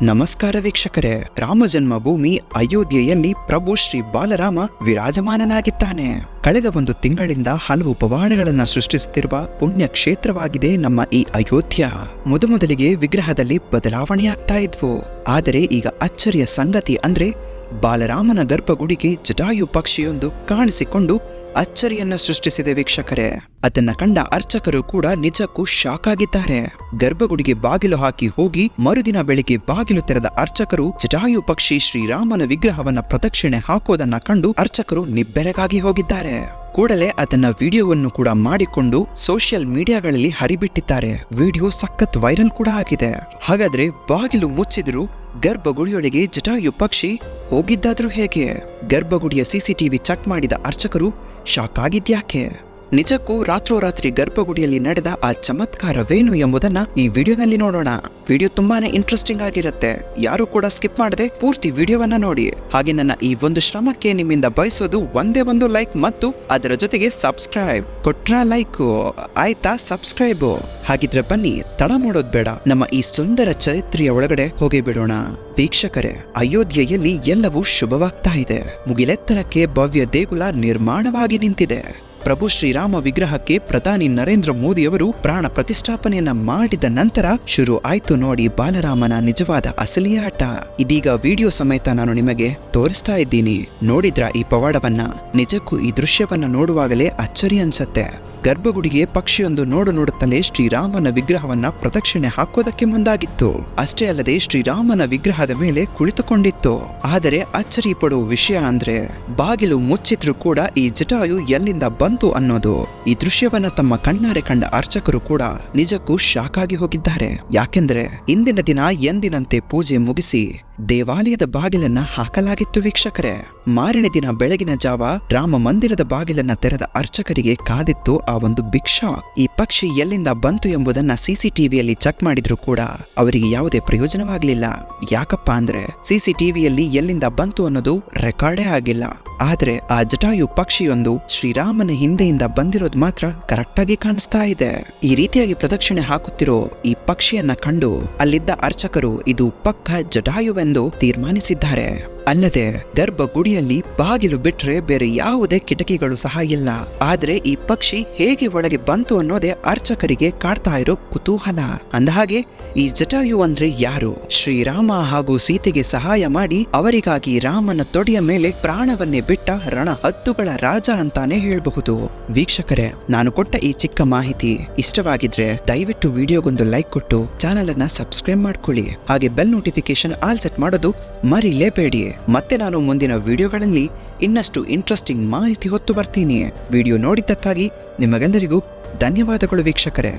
ನಮಸ್ಕಾರ ವೀಕ್ಷಕರೇ, ರಾಮ ಜನ್ಮಭೂಮಿ ಅಯೋಧ್ಯೆಯಲ್ಲಿ ಪ್ರಭು ಶ್ರೀ ಬಾಲರಾಮ ವಿರಾಜಮಾನನಾಗಿದ್ದಾನೆ. ಕಳೆದ ಒಂದು ತಿಂಗಳಿಂದ ಹಲವು ಪವಾಡಗಳನ್ನು ಸೃಷ್ಟಿಸುತ್ತಿರುವ ಪುಣ್ಯ ಕ್ಷೇತ್ರವಾಗಿದೆ ನಮ್ಮ ಈ ಅಯೋಧ್ಯ. ಮೊದಲಿಗೆ ವಿಗ್ರಹದಲ್ಲಿ ಬದಲಾವಣೆಯಾಗ್ತಾ ಇದ್ವು. ಆದರೆ ಈಗ ಅಚ್ಚರಿಯ ಸಂಗತಿ ಅಂದ್ರೆ ಬಾಲರಾಮನ ಗರ್ಭಗುಡಿಗೆ ಜಟಾಯು ಪಕ್ಷಿಯೊಂದು ಕಾಣಿಸಿಕೊಂಡು ಅಚ್ಚರಿಯನ್ನ ಸೃಷ್ಟಿಸಿದೆ ವೀಕ್ಷಕರೇ. ಅದನ್ನ ಕಂಡ ಅರ್ಚಕರು ಕೂಡ ನಿಜಕ್ಕೂ ಶಾಕ್ ಆಗಿದ್ದಾರೆ. ಗರ್ಭಗುಡಿಗೆ ಬಾಗಿಲು ಹಾಕಿ ಹೋಗಿ ಮರುದಿನ ಬೆಳಿಗ್ಗೆ ಬಾಗಿಲು ತೆರೆದ ಅರ್ಚಕರು ಜಟಾಯು ಪಕ್ಷಿ ಶ್ರೀರಾಮನ ವಿಗ್ರಹವನ್ನ ಪ್ರದಕ್ಷಿಣೆ ಹಾಕೋದನ್ನ ಕಂಡು ಅರ್ಚಕರು ನಿಬ್ಬೆರಗಾಗಿ ಹೋಗಿದ್ದಾರೆ. ಕೂಡಲೇ ಅದನ್ನ ವಿಡಿಯೋವನ್ನು ಕೂಡ ಮಾಡಿಕೊಂಡು ಸೋಷಿಯಲ್ ಮೀಡಿಯಾಗಳಲ್ಲಿ ಹರಿಬಿಟ್ಟಿದ್ದಾರೆ. ವಿಡಿಯೋ ಸಖತ್ ವೈರಲ್ ಕೂಡ ಆಗಿದೆ. ಹಾಗಾದ್ರೆ ಬಾಗಿಲು ಮುಚ್ಚಿದ್ರು ಗರ್ಭಗುಡಿಯೊಳಗೆ ಜಟಾಯು ಪಕ್ಷಿ ಹೋಗಿದ್ದಾದ್ರೂ ಹೇಗೆ? ಗರ್ಭಗುಡಿಯ ಸಿಸಿಟಿವಿ ಚೆಕ್ ಮಾಡಿದ ಅರ್ಚಕರು ಶಾಕ್ ಆಗಿದ್ಯಾಕೆ? ನಿಜಕ್ಕೂ ರಾತ್ರೋರಾತ್ರಿ ಗರ್ಭಗುಡಿಯಲ್ಲಿ ನಡೆದ ಆ ಚಮತ್ಕಾರವೇನು ಎಂಬುದನ್ನ ಈ ವಿಡಿಯೋನಲ್ಲಿ ನೋಡೋಣ. ವಿಡಿಯೋ ತುಂಬಾನೇ ಇಂಟ್ರೆಸ್ಟಿಂಗ್ ಆಗಿರುತ್ತೆ. ಯಾರು ಕೂಡ ಸ್ಕಿಪ್ ಮಾಡದೆ ಪೂರ್ತಿ ವಿಡಿಯೋವನ್ನ ನೋಡಿ. ಹಾಗೆ ನನ್ನ ಈ ಒಂದು ಶ್ರಮಕ್ಕೆ ನಿಮ್ಮಿಂದ ಬಯಸೋದು ಒಂದೇ ಒಂದು ಲೈಕ್ ಮತ್ತು ಅದರ ಜೊತೆಗೆ ಸಬ್ಸ್ಕ್ರೈಬ್. ಕೊಟ್ರ ಲೈಕ್ ಆಯ್ತಾ ಸಬ್ಸ್ಕ್ರೈಬ್? ಹಾಗಿದ್ರೆ ಬನ್ನಿ, ತಡ ಮಾಡೋದ್ ಬೇಡ, ನಮ್ಮ ಈ ಸುಂದರ ಚರಿತ್ರೆಯ ಒಳಗಡೆ ಹೋಗಿ ಬಿಡೋಣ. ವೀಕ್ಷಕರೇ, ಅಯೋಧ್ಯೆಯಲ್ಲಿ ಎಲ್ಲವೂ ಶುಭವಾಗ್ತಾ ಇದೆ. ಮುಗಿಲೆತ್ತರಕ್ಕೆ ಭವ್ಯ ದೇಗುಲ ನಿರ್ಮಾಣವಾಗಿ ನಿಂತಿದೆ. ಪ್ರಭು ಶ್ರೀರಾಮ ವಿಗ್ರಹಕ್ಕೆ ಪ್ರಧಾನಿ ನರೇಂದ್ರ ಮೋದಿಯವರು ಪ್ರಾಣ ಪ್ರತಿಷ್ಠಾಪನೆಯನ್ನ ಮಾಡಿದ ನಂತರ ಶುರು ಆಯ್ತು ನೋಡಿ ಬಾಲರಾಮನ ನಿಜವಾದ ಅಸಲಿ ಆಟ. ಇದೀಗ ವಿಡಿಯೋ ಸಮೇತ ನಾನು ನಿಮಗೆ ತೋರಿಸ್ತಾ ಇದ್ದೀನಿ. ನೋಡಿದ್ರ ಈ ಪವಾಡವನ್ನ? ನಿಜಕ್ಕೂ ಈ ದೃಶ್ಯವನ್ನ ನೋಡುವಾಗಲೇ ಅಚ್ಚರಿ ಅನ್ಸತ್ತೆ. ಗರ್ಭಗುಡಿಗೆ ಪಕ್ಷಿಯೊಂದು ನೋಡುತ್ತಲೇ ಶ್ರೀರಾಮನ ವಿಗ್ರಹವನ್ನ ಪ್ರದಕ್ಷಿಣೆ ಹಾಕೋದಕ್ಕೆ ಮುಂದಾಗಿತ್ತು. ಅಷ್ಟೇ ಅಲ್ಲದೆ ಶ್ರೀರಾಮನ ವಿಗ್ರಹದ ಮೇಲೆ ಕುಳಿತುಕೊಂಡಿತ್ತು. ಆದರೆ ಅಚ್ಚರಿ ಪಡುವ ವಿಷಯ ಅಂದ್ರೆ ಬಾಗಿಲು ಮುಚ್ಚಿದ್ರು ಕೂಡ ಈ ಜಟಾಯು ಎಲ್ಲಿಂದ ಬಂತು ಅನ್ನೋದು. ಈ ದೃಶ್ಯವನ್ನ ತಮ್ಮ ಕಣ್ಣಾರೆ ಕಂಡ ಅರ್ಚಕರು ಕೂಡ ನಿಜಕ್ಕೂ ಶಾಕ್ ಆಗಿ ಹೋಗಿದ್ದಾರೆ. ಯಾಕೆಂದ್ರೆ ಇಂದಿನ ದಿನ ಎಂದಿನಂತೆ ಪೂಜೆ ಮುಗಿಸಿ ದೇವಾಲಯದ ಬಾಗಿಲನ್ನ ಹಾಕಲಾಗಿತ್ತು ವೀಕ್ಷಕರೇ. ಮಾರನೇ ದಿನ ಬೆಳಗಿನ ಜಾವ ರಾಮ ಮಂದಿರದ ಬಾಗಿಲನ್ನ ತೆರೆದ ಅರ್ಚಕರಿಗೆ ಕಾದಿತ್ತು ಆ ಒಂದು ಬಿಗ್ ಶಾಕ್. ಈ ಪಕ್ಷಿ ಎಲ್ಲಿಂದ ಬಂತು ಎಂಬುದನ್ನ ಸಿಸಿಟಿವಿಯಲ್ಲಿ ಚೆಕ್ ಮಾಡಿದ್ರು ಕೂಡ ಅವರಿಗೆ ಯಾವುದೇ ಪ್ರಯೋಜನವಾಗಲಿಲ್ಲ. ಯಾಕಪ್ಪ ಅಂದ್ರೆ ಸಿಸಿಟಿವಿಯಲ್ಲಿ ಎಲ್ಲಿಂದ ಬಂತು ಅನ್ನೋದು ರೆಕಾರ್ಡೇ ಆಗಿಲ್ಲ. ಆದ್ರೆ ಆ ಜಟಾಯು ಪಕ್ಷಿಯೊಂದು ಶ್ರೀರಾಮನ ಹಿಂದೆಯಿಂದ ಬಂದಿರೋದು ಮಾತ್ರ ಕರೆಕ್ಟ್ ಆಗಿ ಕಾಣಿಸ್ತಾ ಇದೆ. ಈ ರೀತಿಯಾಗಿ ಪ್ರದಕ್ಷಿಣೆ ಹಾಕುತ್ತಿರೋ ಈ ಪಕ್ಷಿಯನ್ನ ಕಂಡು ಅಲ್ಲಿದ್ದ ಅರ್ಚಕರು ಇದು ಪಕ್ಕ ಜಟಾಯುವೆಂದು ತೀರ್ಮಾನಿಸಿದ್ದಾರೆ. ಅಲ್ಲದೆ ಗರ್ಭಗುಡಿಯಲ್ಲಿ ಬಾಗಿಲು ಬಿಟ್ರೆ ಬೇರೆ ಯಾವುದೇ ಕಿಟಕಿಗಳು ಸಹ ಇಲ್ಲ. ಆದ್ರೆ ಈ ಪಕ್ಷಿ ಹೇಗೆ ಒಳಗೆ ಬಂತು ಅನ್ನೋದೇ ಅರ್ಚಕರಿಗೆ ಕಾಡ್ತಾ ಇರೋ ಕುತೂಹಲ. ಅಂದಹಾಗೆ ಈ ಜಟಾಯು ಅಂದ್ರೆ ಯಾರು? ಶ್ರೀರಾಮ ಹಾಗೂ ಸೀತೆಗೆ ಸಹಾಯ ಮಾಡಿ ಅವರಿಗಾಗಿ ರಾಮನ ತೊಡೆಯ ಮೇಲೆ ಪ್ರಾಣವನ್ನೇ ಬಿಟ್ಟ ರಣ ಹದ್ದುಗಳ ರಾಜ ಅಂತಾನೆ ಹೇಳಬಹುದು. ವೀಕ್ಷಕರೇ, ನಾನು ಕೊಟ್ಟ ಈ ಚಿಕ್ಕ ಮಾಹಿತಿ ಇಷ್ಟವಾಗಿದ್ರೆ ದಯವಿಟ್ಟು ವಿಡಿಯೋಗೊಂದು ಲೈಕ್ ಕೊಟ್ಟು ಚಾನೆಲ್ ಅನ್ನ ಸಬ್ಸ್ಕ್ರೈಬ್ ಮಾಡ್ಕೊಳ್ಳಿ. ಹಾಗೆ ಬೆಲ್ ನೋಟಿಫಿಕೇಶನ್ ಆಲ್ ಸೆಟ್ ಮಾಡೋದು ಮರಿಲೇಬೇಡಿ. ಮತ್ತೆ ನಾನು ಮುಂದಿನ ವಿಡಿಯೋಗಳಲ್ಲಿ ಇನ್ನಷ್ಟು ಇಂಟ್ರೆಸ್ಟಿಂಗ್ ಮಾಹಿತಿ ಹೊತ್ತು ಬರ್ತೀನಿ. ವಿಡಿಯೋ ನೋಡಿದ್ದಕ್ಕಾಗಿ ನಿಮಗೆಲ್ಲರಿಗೂ ಧನ್ಯವಾದಗಳು ವೀಕ್ಷಕರೇ.